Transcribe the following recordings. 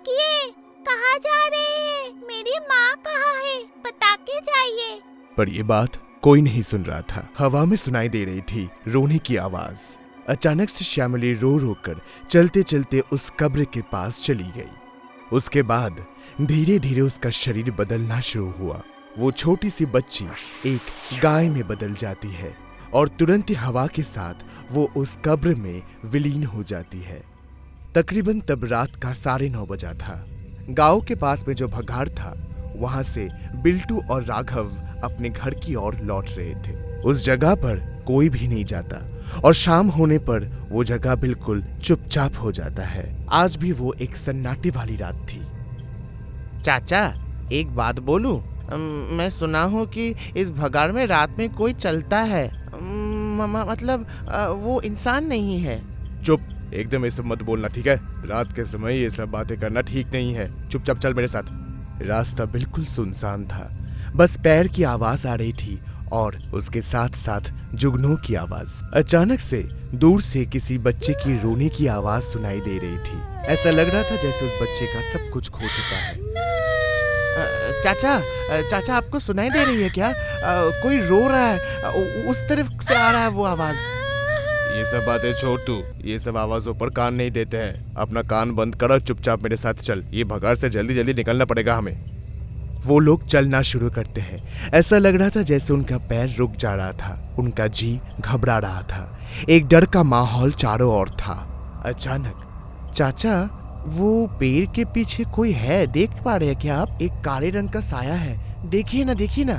रुकिए, कहाँ जा रहे हैं? मेरी माँ कहाँ है? बता के जाइए। पर ये बात कोई नहीं सुन रहा था। हवा में सुनाई दे रही थी रोने की आवाज। अचानक से श्यामली रो रो कर चलते चलते उस कब्र के पास चली गई। उसके बाद धीरे धीरे उसका शरीर बदलना शुरू हुआ। वो छोटी सी बच्ची एक गाय में बदल जाती है और तुरंत ही हवा के साथ वो उस कब्र में विलीन हो जाती है। तकरीबन तब रात का 9:30 बजा था। गांव के पास में जो भगाड़ था वहां से बिल्टू और राघव अपने घर की ओर लौट रहे थे। उस जगह पर कोई भी नहीं जाता और शाम होने पर वो जगह बिल्कुल चुपचाप हो जाता है। आज भी वो एक सन्नाटे वाली रात थी। चाचा, एक बात बोलूं? मैं सुना हूँ कि इस भगाड़ में रात में कोई चलता है। मतलब वो इंसान नहीं है। चुप, एकदम ये सब मत बोलना, ठीक है? रात के समय ये सब बातें करना ठीक नहीं है। चुपचाप चल मेरे साथ। रास्ता बिल्कुल सुनसान था, बस पैर की आवाज आ रही थी और उसके साथ साथ जुगनू की आवाज। अचानक से दूर से किसी बच्चे की रोने की आवाज सुनाई दे रही थी। ऐसा लग रहा था जैसे उस बच्चे का सब कुछ खो चुका है। चाचा, आपको सुनाई दे रही है क्या? कोई रो रहा है, उस तरफ से आ रहा है वो आवाज। ये सब बातें छोड़ तू, ये सब आवाजों पर कान नहीं देते हैं। अपना कान बंद कर और चुपचाप मेरे साथ चल। ये भगाड़ से जल्दी जल्दी निकलना पड़ेगा हमें। वो लोग चलना शुरू करते हैं। ऐसा लग रहा था जैसे उनका पैर रुक जा रहा था, उनका जी घबरा रहा था। एक डर का माहौल चारों ओर था। अचानक, चाचा, वो पेड़ के पीछे कोई है, देख पा रहे हैं क्या आप? एक काले रंग का साया है, देखिए ना, देखिए ना।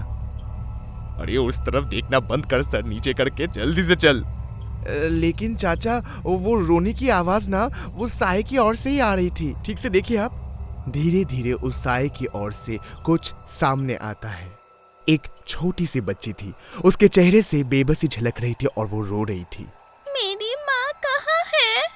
अरे उस तरफ देखना बंद कर, सर नीचे करके जल्दी से चल। लेकिन चाचा, वो रोने की आवाज ना वो साए की ओर से ही आ रही थी। ठीक से देखिए आप। धीरे धीरे उस साए की ओर से कुछ सामने आता है। एक छोटी सी बच्ची थी, उसके चेहरे से बेबसी झलक रही थी और वो रो रही थी। मेरी माँ कहाँ है?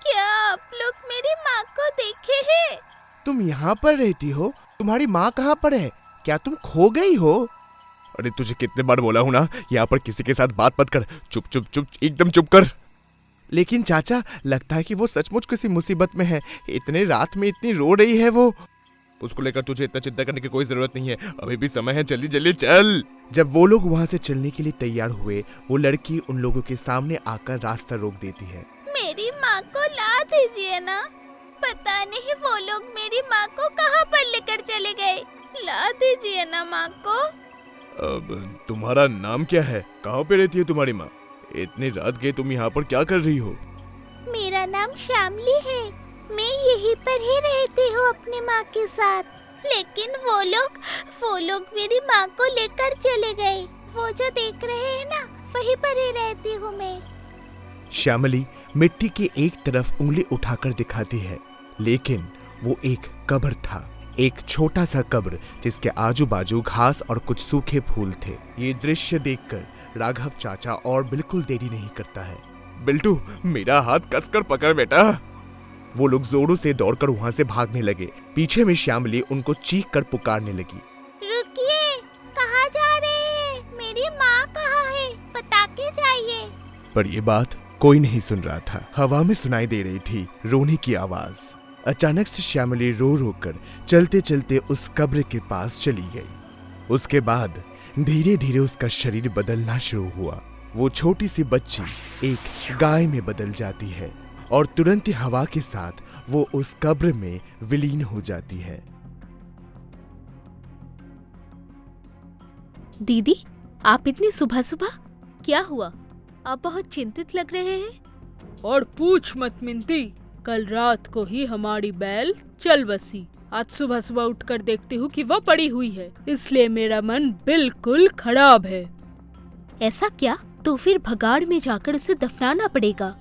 क्या आप लोग मेरी माँ को देखे हैं? तुम यहाँ पर रहती हो? तुम्हारी माँ कहाँ पर है? क्या तुम खो गई हो? अरे तुझे कितने बार बोला हूँ ना, यहाँ पर किसी के साथ बात मत कर। चुप चुप चुप, एकदम चुप कर। लेकिन चाचा, लगता है कि वो सचमुच किसी मुसीबत में है। इतने रात में इतनी रो रही है वो। उसको लेकर तुझे इतना चिंता करने की कोई जरूरत नहीं है, अभी भी समय है, जल्दी जल्दी चल। जब वो लोग वहाँ से चलने के लिए तैयार हुए, वो लड़की उन लोगों के सामने आकर रास्ता रोक देती है। मेरी माँ को ला दीजिए ना। पता नहीं वो लोग मेरी माँ को कहाँ पर लेकर चले गए। ला दीजिए ना माँ को। अब तुम्हारा नाम क्या है? कहाँ पे रहती है तुम्हारी माँ? इतनी रात गई, तुम यहाँ पर क्या कर रही हो? मेरा नाम श्यामली है। मैं यहीं पर ही रहती हूँ अपनी माँ के साथ। लेकिन वो लोग मेरी माँ को लेकर चले गए। वो जो देख रहे हैं ना, वहीं पर ही रहती हूँ मैं। श्यामली मिट्टी की एक तरफ उंगली उठाकर दिखाती है, लेकिन वो एक कब्र था। एक छोटा सा कब्र जिसके आजू बाजू घास और कुछ सूखे फूल थे। ये दृश्य देखकर राघव चाचा और बिल्कुल देरी नहीं करता है। बिल्टू, मेरा हाथ कसकर पकड़ बेटा। वो लोग जोरों से दौड़कर वहां से भागने लगे। पीछे में श्यामली उनको चीख कर पुकारने लगी। रुकिए, कहाँ जा रहे हैं? मेरी माँ कहाँ है? बता के जाइए। पर ये बात कोई नहीं सुन रहा था। हवा में सुनाई दे रही थी रोने की आवाज। अचानक से श्यामली रो रो कर चलते चलते उस कब्र के पास चली गई। उसके बाद धीरे धीरे उसका शरीर बदलना शुरू हुआ। वो छोटी सी बच्ची एक गाय में बदल जाती है और तुरंत ही हवा के साथ वो उस कब्र में विलीन हो जाती है। दीदी, आप इतनी सुबह सुबह, क्या हुआ? आप बहुत चिंतित लग रहे हैं। और पूछ मत मिंती, कल रात को ही हमारी बैल चल बसी। आज सुबह सुबह उठकर देखती हूँ कि वह पड़ी हुई है, इसलिए मेरा मन बिल्कुल खराब है। ऐसा क्या? तो फिर भगाड़ में जाकर उसे दफनाना पड़ेगा।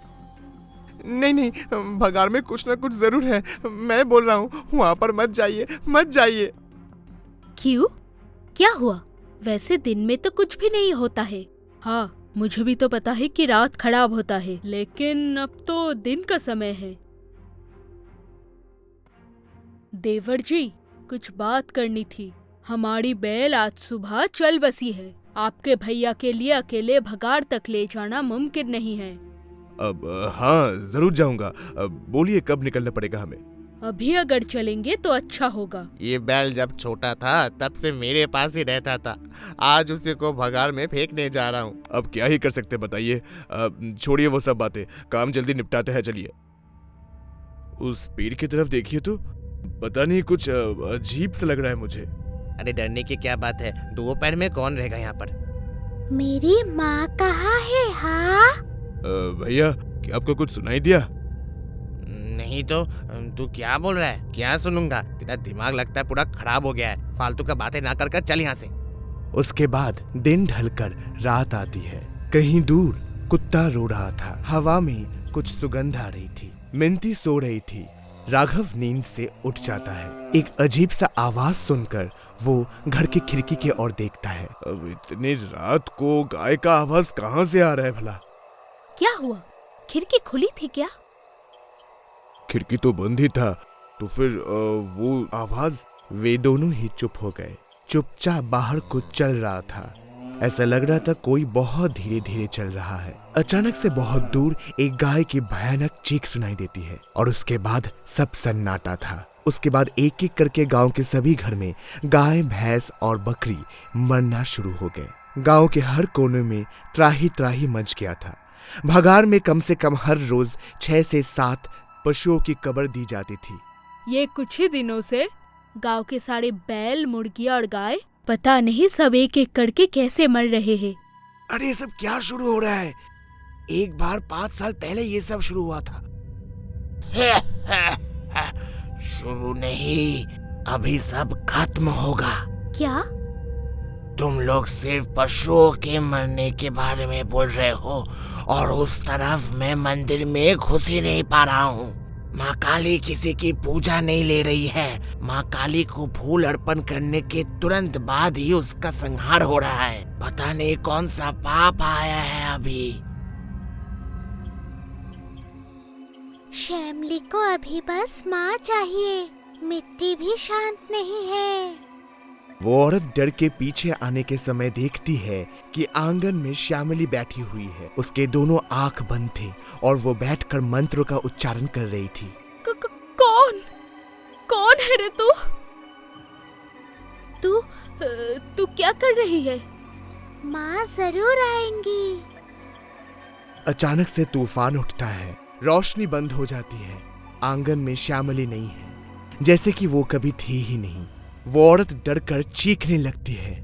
नहीं नहीं, भगाड़ में कुछ ना कुछ जरूर है। मैं बोल रहा हूँ, वहाँ पर मत जाइए, मत जाइए। क्यों? क्या हुआ? वैसे दिन में तो कुछ भी नहीं होता है। हाँ, मुझे भी तो पता है कि रात खराब होता है, लेकिन अब तो दिन का समय है। देवर जी, कुछ बात करनी थी। हमारी बैल आज सुबह चल बसी है। आपके भैया के लिए अकेले भगाड़ तक ले जाना मुमकिन नहीं है। अब हाँ, जरूर जाऊंगा। बोलिए, कब निकलना पड़ेगा हमें? अभी अगर चलेंगे तो अच्छा होगा। ये बैल जब छोटा था तब से मेरे पास ही रहता था, आज उसे को भगार में फेंकने जा रहा हूँ। अब क्या ही कर सकते बताइए। छोड़िए वो सब बातें, काम जल्दी निपटाते हैं, चलिए। उस पेड़ की तरफ देखिए तो पता नहीं कुछ अजीब सा लग रहा है मुझे। अरे डरने की क्या बात है, दोपहर में कौन रहेगा यहाँ पर। मेरी माँ कहाँ है? हाँ, भैया क्या आपको कुछ सुनाई दिया? नहीं तो तू क्या बोल रहा है? क्या सुनूंगा, तेरा दिमाग लगता है पूरा खराब हो गया है। फालतू का बातें ना कर चल यहाँ से। उसके बाद दिन ढलकर रात आती है। कहीं दूर कुत्ता रो रहा था, हवा में कुछ सुगंध आ रही थी। मिंती सो रही थी। राघव नींद से उठ जाता है। एक अजीब सा आवाज सुनकर वो घर की खिड़की की ओर देखता है। अब इतनी रात को गाय का आवाज कहाँ से आ रहा है भला? क्या हुआ? खिड़की खुली थी क्या? खिड़की तो बंद ही था, तो फिर वो आवाज। वे दोनों ही चुप हो गए। चुपचाप बाहर को चल रहा था। ऐसा लग रहा था कोई बहुत धीरे धीरे चल रहा है। अचानक से बहुत दूर एक गाय की भयानक चीख सुनाई देती है और उसके बाद सब सन्नाटा था। उसके बाद एक एक करके गांव के सभी घर में गाय, भैंस और बकरी मरना शुरू हो गए। गांव के हर कोने में त्राही त्राही मच गया था। भगार में कम से कम हर रोज 6 से 7 पशुओं की कब्र दी जाती थी। ये कुछ ही दिनों से गांव के सारे बैल, मुर्गियाँ और गाय पता नहीं सब एक एक करके कैसे मर रहे हैं। अरे ये सब क्या शुरू हो रहा है? एक बार 5 साल पहले ये सब शुरू हुआ था। शुरू नहीं, अभी सब खत्म होगा। क्या? तुम लोग सिर्फ पशुओं के मरने के बारे में बोल रहे हो और उस तरफ मैं मंदिर में घुस ही नहीं पा रहा हूँ। माँ काली किसी की पूजा नहीं ले रही है। माँ काली को फूल अर्पण करने के तुरंत बाद ही उसका संहार हो रहा है। पता नहीं कौन सा पाप आया है अभी। श्यामली को अभी बस माँ चाहिए। मिट्टी भी शांत नहीं है। वो औरत डर के पीछे आने के समय देखती है कि आंगन में श्यामली बैठी हुई है। उसके दोनों आंख बंद थे और वो बैठकर मंत्र का उच्चारण कर रही थी। कौन है रे तू? तू क्या कर रही है? माँ जरूर आएंगी। अचानक से तूफान उठता है। रोशनी बंद हो जाती है। आंगन में श्यामली नहीं है, जैसे कि वो कभी थी ही नहीं। वो औरत डरकर चीखने लगती है।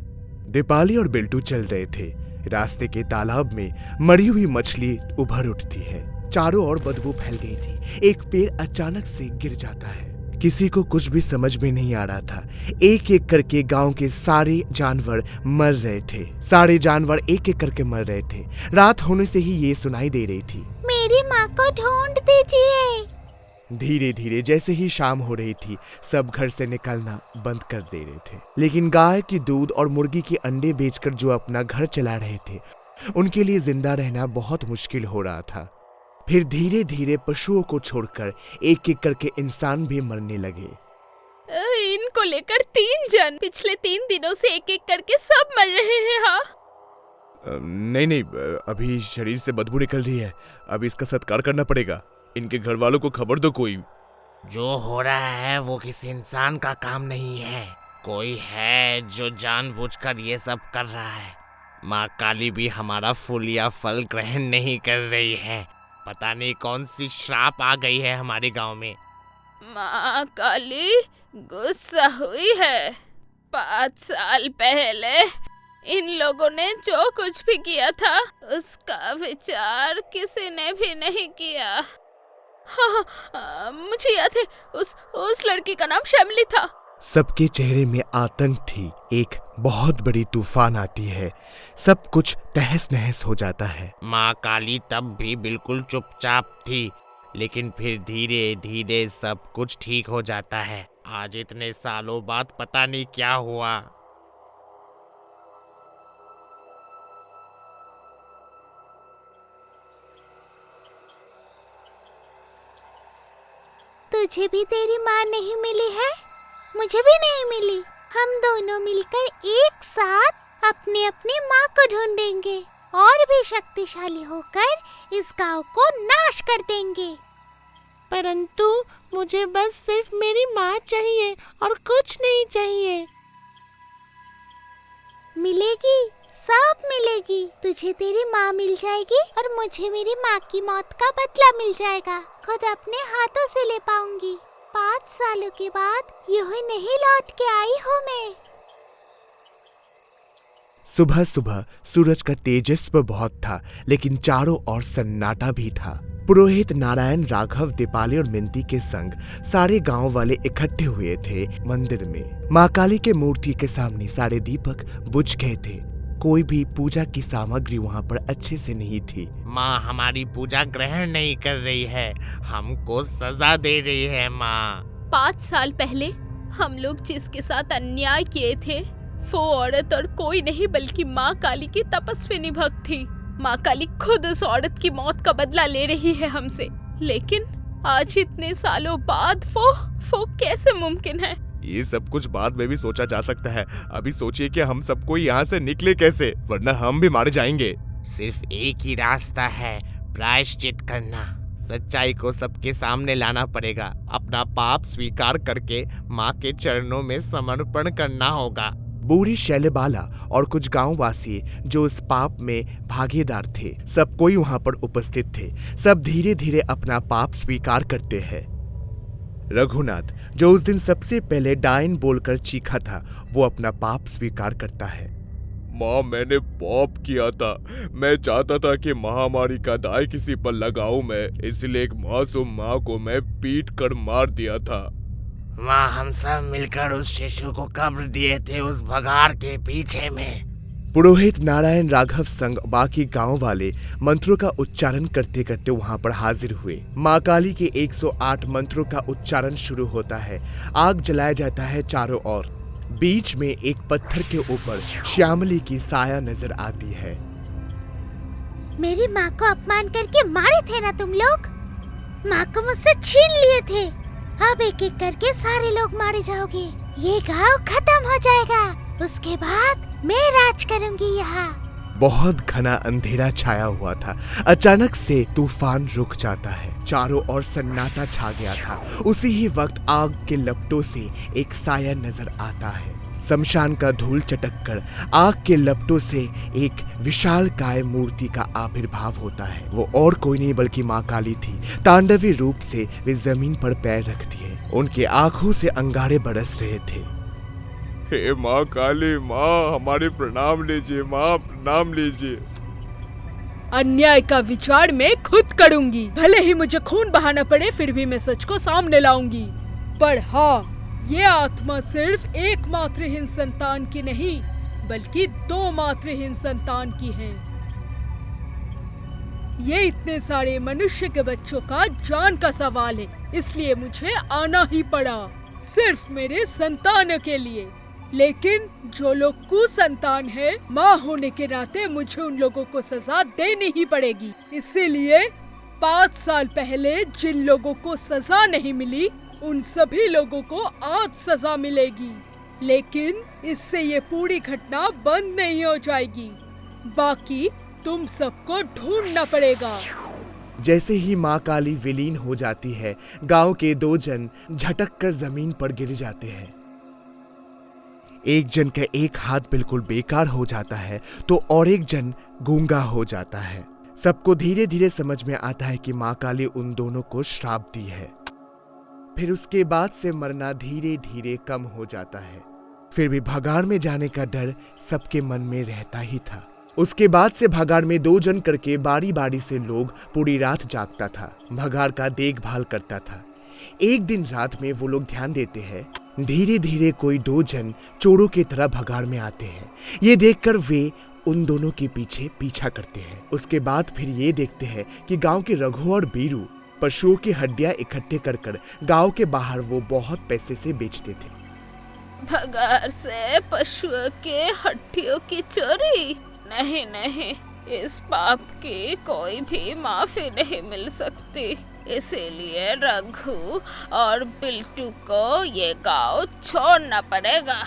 दीपाली और बिल्टू चल रहे थे। रास्ते के तालाब में मरी हुई मछली उभर उठती है। चारों ओर बदबू फैल गई थी। एक पेड़ अचानक से गिर जाता है। किसी को कुछ भी समझ में नहीं आ रहा था। एक एक करके गांव के सारे जानवर मर रहे थे। सारे जानवर एक एक करके मर रहे थे। रात होने से ही ये सुनाई दे रही थी। मेरी माँ को ढूंढ दीजिए। धीरे धीरे जैसे ही शाम हो रही थी, सब घर से निकलना बंद कर दे रहे थे। लेकिन गाय की दूध और मुर्गी के अंडे बेचकर जो अपना घर चला रहे थे, उनके लिए जिंदा रहना बहुत मुश्किल हो रहा था। फिर धीरे धीरे पशुओं को छोड़कर एक एक करके इंसान भी मरने लगे। इनको लेकर 3 जन पिछले 3 दिनों से एक एक करके सब मर रहे हैं। हाँ, नहीं, अभी शरीर से बदबू निकल रही है। अभी इसका सत्कार करना पड़ेगा। इनके घर वालों को खबर दो कोई। जो हो रहा है वो किसी इंसान का काम नहीं है। कोई है जो जानबूझकर ये सब कर रहा है। माँ काली भी हमारा फूल या फल ग्रहण नहीं कर रही है। पता नहीं कौन सी श्राप आ गई है हमारे गांव में। माँ काली गुस्सा हुई है। 5 साल पहले इन लोगों ने जो कुछ भी किया था उसका विचार किसी ने भी नहीं किया। हाँ, मुझे याद है उस लड़की का नाम श्यामली था। सबके चेहरे में आतंक थी। एक बहुत बड़ी तूफान आती है। सब कुछ तहस नहस हो जाता है। माँ काली तब भी बिल्कुल चुपचाप थी, लेकिन फिर धीरे धीरे सब कुछ ठीक हो जाता है। आज इतने सालों बाद पता नहीं क्या हुआ। तुझे भी तेरी माँ नहीं मिली है? मुझे भी नहीं मिली। हम दोनों मिलकर एक साथ अपनी अपनी माँ को ढूंढेंगे और भी शक्तिशाली होकर इस गांव को नाश कर देंगे। परंतु मुझे बस सिर्फ मेरी माँ चाहिए और कुछ नहीं चाहिए। मिलेगी, सब मिलेगी। तुझे तेरी माँ मिल जाएगी और मुझे मेरी माँ की मौत का बदला मिल जाएगा। खुद अपने हाथों से ले पाऊंगी। 5 सालों के बाद यूं ही नहीं लौट के आई हूँ मैं। सुबह सुबह सूरज का तेजस्व बहुत था, लेकिन चारों ओर सन्नाटा भी था। पुरोहित नारायण, राघव, दीपाली और मिंती के संग सारे गांव वाले इकट्ठे हुए थे मंदिर में। माँ काली के मूर्ति के सामने सारे दीपक बुझ गए थे। कोई भी पूजा की सामग्री वहाँ पर अच्छे से नहीं थी। माँ हमारी पूजा ग्रहण नहीं कर रही है, हमको सजा दे रही है माँ। 5 साल पहले हम लोग जिसके साथ अन्याय किए थे वो औरत और कोई नहीं बल्कि माँ काली की तपस्विनी भक्त थी। माँ काली खुद उस औरत की मौत का बदला ले रही है हमसे, लेकिन आज इतने सालों बाद वो कैसे मुमकिन है? ये सब कुछ बाद में भी सोचा जा सकता है। अभी सोचिए कि हम सबको यहाँ से निकले कैसे, वरना हम भी मारे जाएंगे। सिर्फ एक ही रास्ता है, प्रायश्चित करना। सच्चाई को सबके सामने लाना पड़ेगा। अपना पाप स्वीकार करके माँ के चरणों में समर्पण करना होगा। बूढ़ी शैलबाला और कुछ गांववासी जो उस पाप में भागीदार थे, सब कोई वहां पर उपस्थित थे। सब धीरे धीरे अपना पाप स्वीकार करते हैं। रघुनाथ, जो उस दिन सबसे पहले डायन बोलकर चीखा था, वो अपना पाप स्वीकार करता है। माँ, मैंने पाप किया था। मैं चाहता था कि महामारी का दाय किसी पर लगाऊं मैं, इसलिए एक मासूम माँ को मैं पीट कर मार दिया था। माँ, हम सब मिलकर उस शिशु को कब्र दिए थे उस भगार के पीछे में। पुरोहित नारायण, राघव संग बाकी गांव वाले मंत्रों का उच्चारण करते करते वहां पर हाजिर हुए। माँ काली के 108 मंत्रों का उच्चारण शुरू होता है। आग जलाया जाता है चारों ओर। बीच में एक पत्थर के ऊपर श्यामली की साया नजर आती है। मेरी माँ को अपमान करके मारे थे ना तुम लोग? माँ को मुझसे छीन लिए थे। अब एक एक करके सारे लोग मारे जाओगे। ये गांव खत्म हो जाएगा। उसके बाद मैं राज करूंगी यहाँ। बहुत घना अंधेरा छाया हुआ था। अचानक से तूफान रुक जाता है। चारों ओर सन्नाटा छा गया था। उसी ही वक्त आग के लपटों से एक साया नजर आता है। शमशान का धूल चटककर आग के लपटों से एक विशालकाय मूर्ति का आविर्भाव होता है। वो और कोई नहीं बल्कि माँ काली थी। तांडवी रूप से वे जमीन पर पैर रखती है। उनके आंखों से अंगारे बरस रहे थे। हे माँ काली, माँ हमारे प्रणाम लीजिए, माँ प्रणाम लीजिए। अन्याय का विचार मैं खुद करूंगी। भले ही मुझे खून बहाना पड़े, फिर भी मैं सच को सामने लाऊंगी। पर हाँ, ये आत्मा सिर्फ एक मातृहीन संतान की नहीं, बल्कि 2 मातृहीन संतान की है। ये इतने सारे मनुष्य के बच्चों का जान का सवाल है, इसलिए मुझे आना ही पड़ा, सिर्फ मेरे संतानों के लिए। लेकिन जो लोग कुसंतान है, माँ होने के नाते मुझे उन लोगों को सजा देनी ही पड़ेगी। इसीलिए 5 साल पहले जिन लोगों को सजा नहीं मिली, उन सभी लोगों को आज सजा मिलेगी। लेकिन इससे ये पूरी घटना बंद नहीं हो जाएगी। बाकी तुम सबको ढूंढना पड़ेगा। जैसे ही माँ काली विलीन हो जाती है, गांव के 2 जन झटक कर जमीन पर गिर जाते हैं। एक जन का एक हाथ बिल्कुल बेकार हो जाता है, तो और एक जन गूंगा हो जाता है। सबको धीरे धीरे समझ में आता है कि माँ काली उन दोनों को श्राप दी है। फिर उसके बाद से मरना धीरे धीरे कम हो जाता है। फिर भी भगाड़ में जाने का डर सबके मन में रहता ही था। उसके बाद से भगाड़ में 2 जन करके बारी बारी से लोग पूरी रात जागता था, भगाड़ का देखभाल करता था। एक दिन रात में वो लोग ध्यान देते हैं, धीरे धीरे कोई 2 जन चोरों की तरह भगाड़ में आते हैं। ये देखकर वे उन दोनों के पीछे पीछा करते हैं। उसके बाद फिर ये देखते हैं कि गांव के रघु और बीरू पशुओं की हड्डियां इकट्ठे कर कर गांव के बाहर वो बहुत पैसे से बेचते थे। भगार से पशुओं के हड्डियों की चोरी? नहीं नहीं, इस पाप की कोई भी माफी नहीं मिल सकती। इसीलिए रघु और बिल्टू को ये गांव छोड़ना पड़ेगा।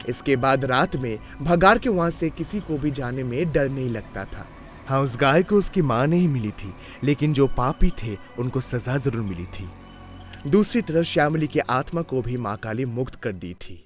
इसके बाद रात में भगाड़ के वहां से किसी को भी जाने में डर नहीं लगता था। हाँ, उस गाय को उसकी माँ नहीं मिली थी, लेकिन जो पापी थे उनको सजा जरूर मिली थी। दूसरी तरफ श्यामली की आत्मा को भी माँ काली मुक्त कर दी थी।